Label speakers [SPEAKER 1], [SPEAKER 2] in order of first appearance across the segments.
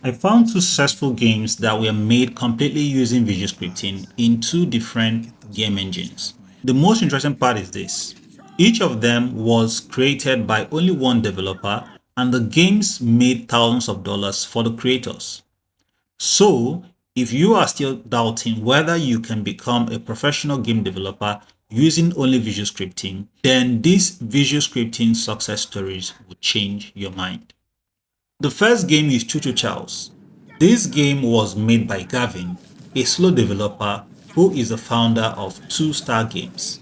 [SPEAKER 1] I found two successful games that were made completely using visual scripting in two different game engines. The most interesting part is this. Each of them was created by only one developer, and the games made thousands of dollars for the creators. So, if you are still doubting whether you can become a professional game developer using only visual scripting, then these visual scripting success stories will change your mind. The first game is Choo-Choo. This game was made by Gavin, a solo developer who is the founder of Two Star Games.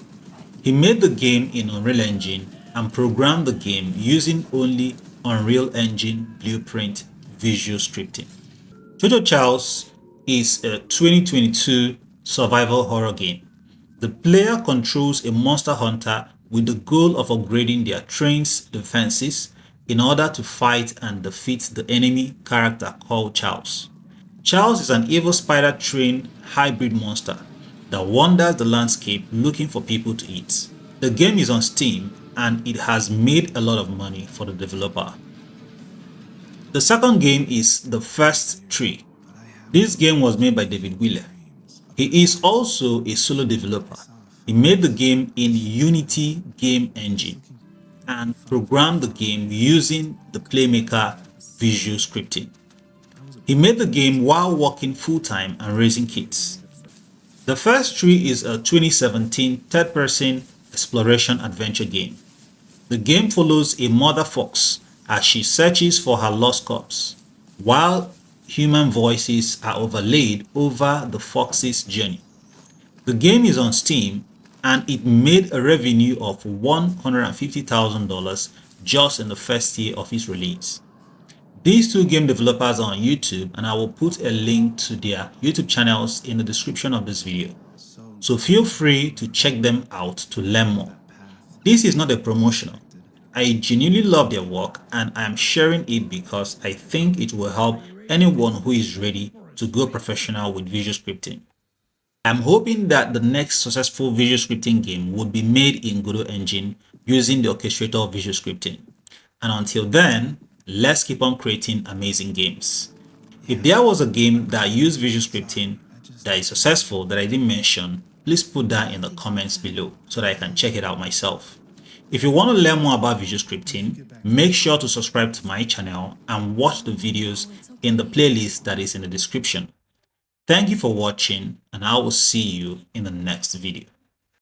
[SPEAKER 1] He made the game in Unreal Engine and programmed the game using only Unreal Engine Blueprint visual scripting. Choo-Choo is a 2022 survival horror game. The player controls a monster hunter with the goal of upgrading their train's defenses in order to fight and defeat the enemy character called Charles. Charles is an evil spider-trained hybrid monster that wanders the landscape looking for people to eat. The game is on Steam and it has made a lot of money for the developer. The second game is The First Tree. This game was made by David Wehle. He is also a solo developer. He made the game in Unity game engine and programmed the game using the Playmaker visual scripting. He made the game while working full-time and raising kids. The First Tree is a 2017 third-person exploration adventure game. The game follows a mother fox as she searches for her lost cubs, while human voices are overlaid over the fox's journey. The game is on Steam and it made a revenue of $150,000 just in the first year of its release. These two game developers are on YouTube and I will put a link to their YouTube channels in the description of this video. So feel free to check them out to learn more. This is not a promotional. I genuinely love their work and I am sharing it because I think it will help anyone who is ready to go professional with visual scripting. I'm hoping that the next successful visual scripting game would be made in Godot engine using the orchestrator of visual scripting. And until then, let's keep on creating amazing games. If there was a game that used visual scripting that is successful that I didn't mention, please put that in the comments below so that I can check it out myself. If you want to learn more about visual scripting, make sure to subscribe to my channel and watch the videos in the playlist that is in the description. Thank you for watching and I will see you in the next video.